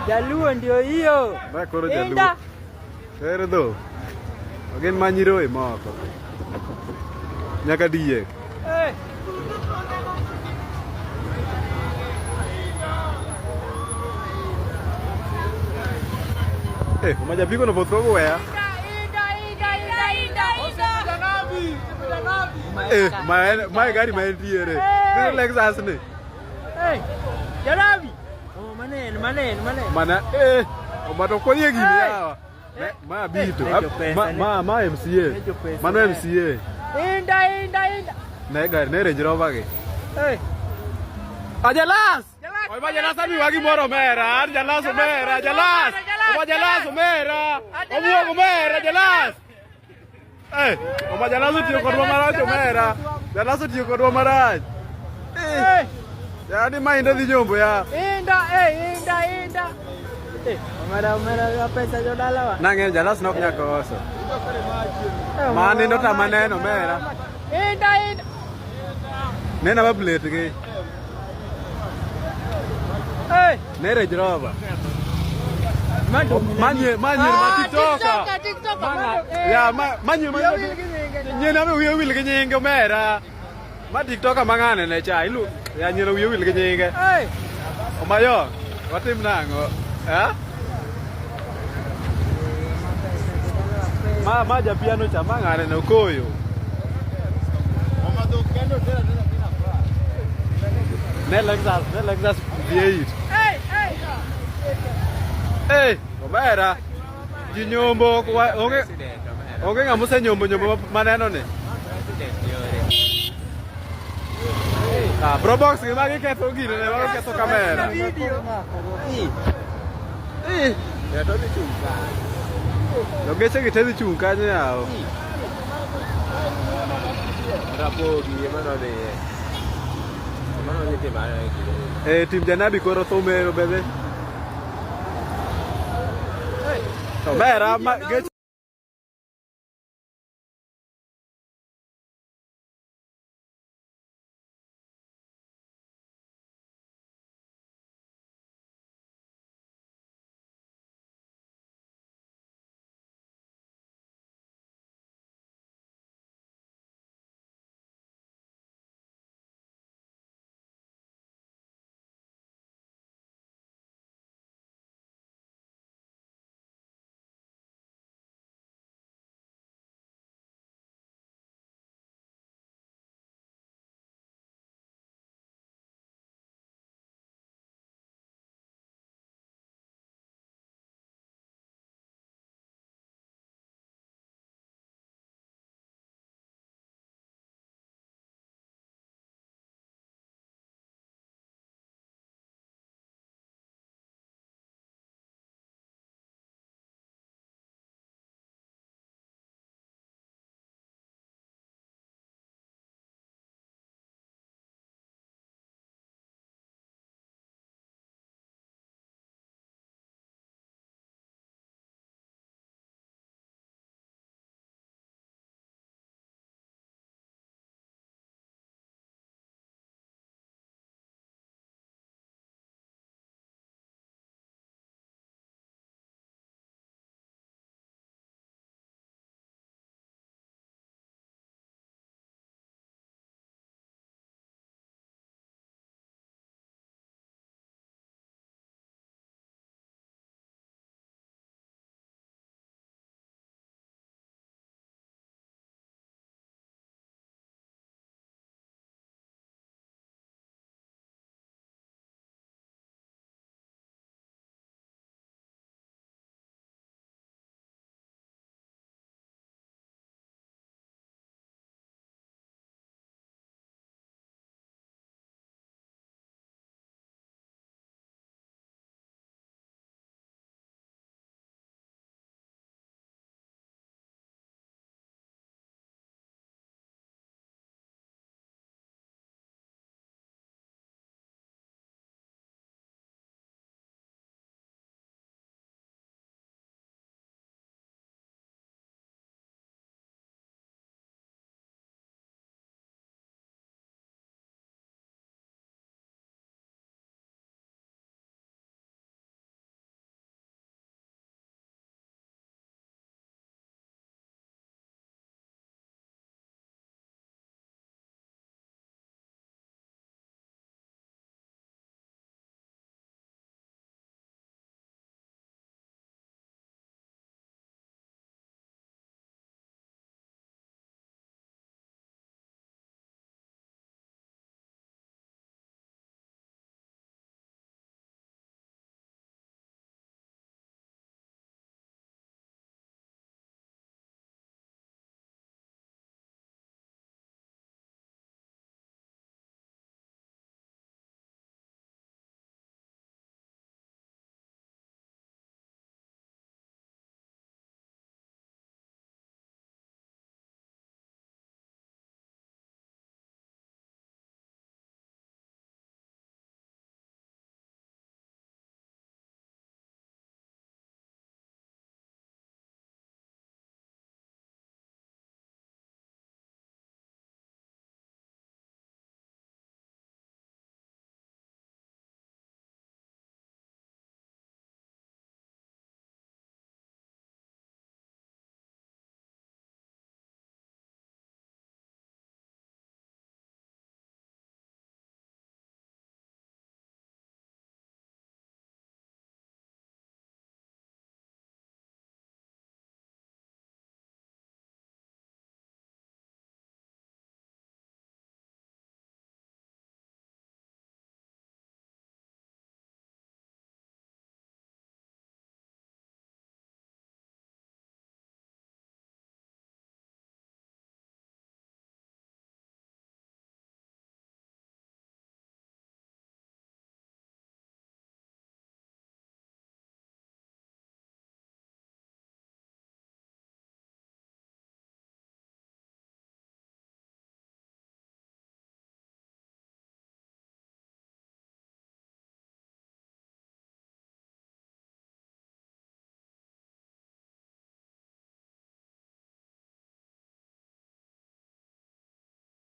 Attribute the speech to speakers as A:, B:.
A: Jaluo ndio hiyo.
B: Ma koro jaluo. Ere dho. Gin manyiro moko. Nyaka diye. Majapiko no pothogo wea. My gari ma entiere. Ni Lexus ni.
A: Janabi. Oh, manen.
B: Mana omato konye gini yawa. Ma bito. Ma MCA. Mano MCA.
A: Inda.
B: Ne gari ne Range Rover gi. Jalas. Oi ma Jalas ami wagi moro mera. Jalas omera. Oma Jalas omera. Omuogo mera Jalas. Oma Jalas otiyo kodwa marach omera. Jalas otiyo kodwa marach. Yani ma inda dhi nyombo ya.
A: Inda. Omera pesa jodalawa.
B: Nang'eyo Jalas nok nyaka oso. Mane ndo tama neno omera.
A: Inda.
B: Nena ba plate gi. Ne Range Rover. Manye TikToker. Ya manye nyena me wiyo wil gi nyinge omera. Ma TikToker mang'ane ne cha ilu ya nyena wiyo wil gi nyinge. Omayo watim nang'o? Ma japiano cha mang'ane no koyo. Ne Lexus V8. Omera. Ji nyombo onge ng'ama osenyombo maneno ni. Probox gi magi ketho gine ne mag ketho kamera. Geche gi tedhi chung' kanyo yawo. Tim Janabi koro thomero bebe. Omera